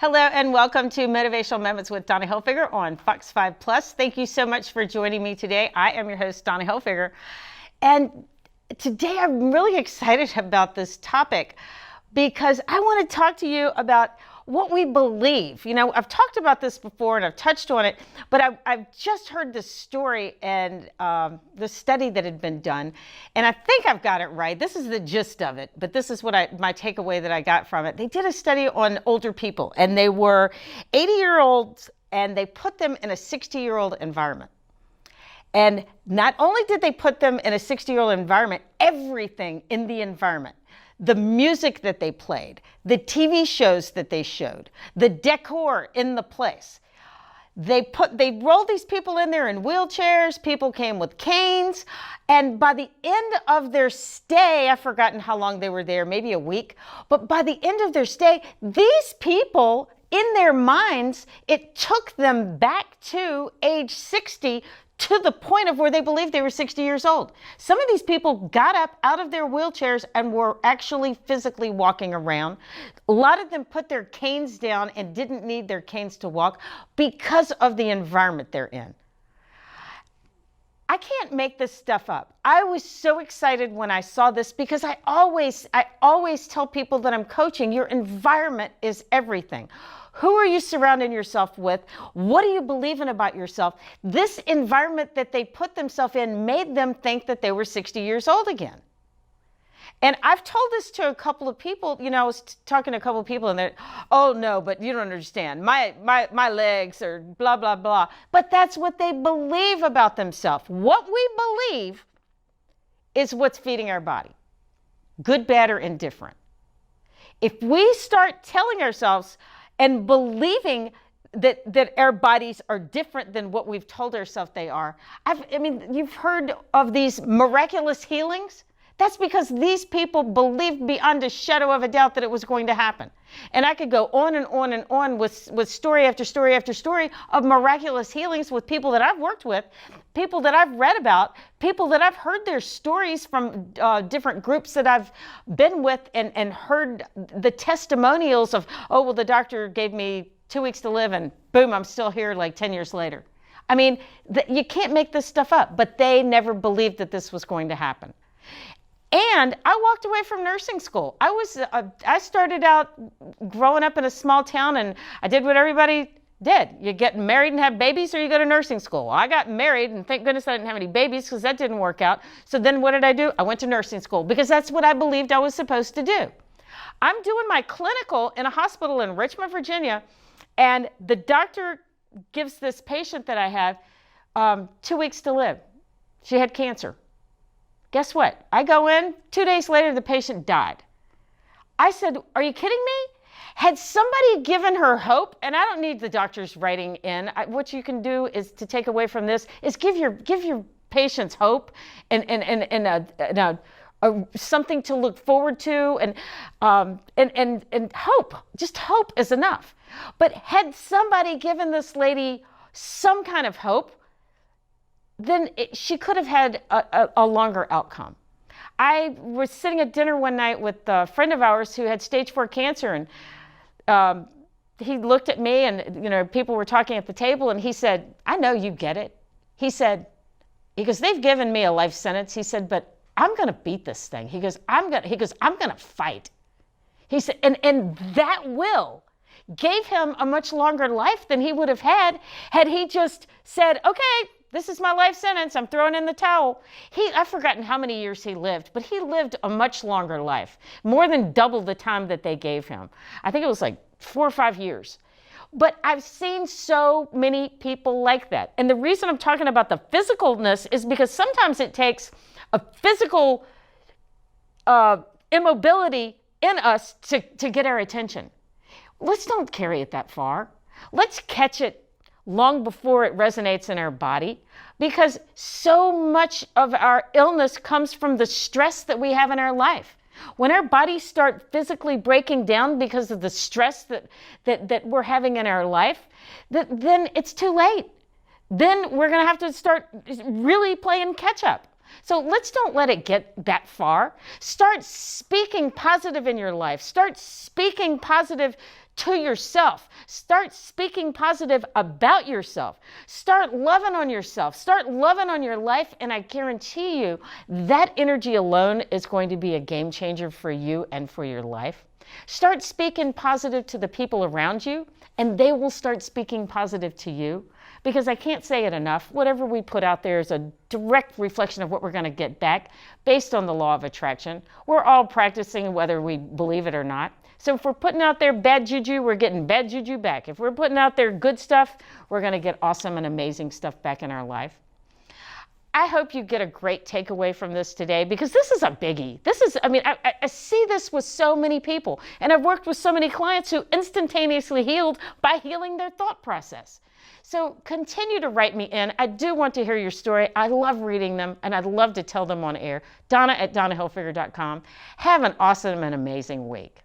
Hello and welcome to Motivational Moments with Donna Hilfiger on Fox 5 Plus. Thank you so much for joining me today. I am your host, Donna Hilfiger. And today I'm really excited about this topic because I want to talk to you about what we believe. You know, I've talked about this before and I've touched on it, but I've just heard this story and the study that had been done, and I think I've got it right. This is the gist of it, but this is what my takeaway that I got from it. They did a study on older people, and they were 80-year-olds, and they put them in a 60-year-old environment. And not only did they put them in a 60-year-old environment, everything in the environment, the music that they played, the TV shows that they showed, the decor in the place. They rolled these people in there in wheelchairs, people came with canes, and by the end of their stay, I've forgotten how long they were there, maybe a week, but by the end of their stay, these people, in their minds, it took them back to age 60 to the point of where they believed they were 60 years old. Some of these people got up out of their wheelchairs and were actually physically walking around. A lot of them put their canes down and didn't need their canes to walk because of the environment they're in. I can't make this stuff up. I was so excited when I saw this because I always tell people that I'm coaching, your environment is everything. Who are you surrounding yourself with? What do you believe in about yourself? This environment that they put themselves in made them think that they were 60 years old again. And I've told this to a couple of people, you know, I was talking to a couple of people and they're, oh no, but you don't understand. My legs are blah, blah, blah. But that's what they believe about themselves. What we believe is what's feeding our body, good, bad, or indifferent. If we start telling ourselves and believing that our bodies are different than what we've told ourselves they are. I mean, you've heard of these miraculous healings? That's because these people believed beyond a shadow of a doubt that it was going to happen. And I could go on and on and on with story after story after story of miraculous healings with people that I've worked with, people that I've read about, people that I've heard their stories from different groups that I've been with and heard the testimonials of, oh, well, the doctor gave me 2 weeks to live and boom, I'm still here like 10 years later. I mean, you can't make this stuff up, but they never believed that this was going to happen. And I walked away from nursing school. I started out growing up in a small town and I did what everybody did. You get married and have babies or you go to nursing school. I got married and thank goodness I didn't have any babies because that didn't work out. So then what did I do? I went to nursing school because that's what I believed I was supposed to do. I'm doing my clinical in a hospital in Richmond, Virginia, and the doctor gives this patient that I have 2 weeks to live. She had cancer. Guess what? I go in, 2 days later, the patient died. I said, are you kidding me? Had somebody given her hope, and I don't need the doctors writing in, what you can do is to take away from this is give your patients hope and something to look forward to and hope. Just hope is enough. But had somebody given this lady some kind of hope, then she could have had a longer outcome. I was sitting at dinner one night with a friend of ours who had stage 4 cancer, and he looked at me and, you know, people were talking at the table and he said, I know you get it. He goes, they've given me a life sentence. He said, but I'm going to beat this thing. He goes, I'm going to fight. He said, and that will gave him a much longer life than he would have had he just said, okay, this is my life sentence. I'm throwing in the towel. I've forgotten how many years he lived, but he lived a much longer life, more than double the time that they gave him. I think it was like 4 or 5 years. But I've seen so many people like that. And the reason I'm talking about the physicalness is because sometimes it takes a physical immobility in us to get our attention. Let's don't carry it that far. Let's catch it long before it resonates in our body, because so much of our illness comes from the stress that we have in our life. When our bodies start physically breaking down because of the stress that we're having in our life, then it's too late. Then we're going to have to start really playing catch up. So let's don't let it get that far. Start speaking positive in your life. Start speaking positive to yourself. Start speaking positive about yourself. Start loving on yourself. Start loving on your life, and I guarantee you that energy alone is going to be a game changer for you and for your life. Start speaking positive to the people around you, and they will start speaking positive to you. Because I can't say it enough, whatever we put out there is a direct reflection of what we're going to get back based on the law of attraction. We're all practicing whether we believe it or not. So if we're putting out there bad juju, we're getting bad juju back. If we're putting out there good stuff, we're going to get awesome and amazing stuff back in our life. I hope you get a great takeaway from this today, because this is a biggie. I see this with so many people, and I've worked with so many clients who instantaneously healed by healing their thought process. So continue to write me in. I do want to hear your story. I love reading them, and I'd love to tell them on air. Donna@DonnaHilfiger.com. Have an awesome and amazing week.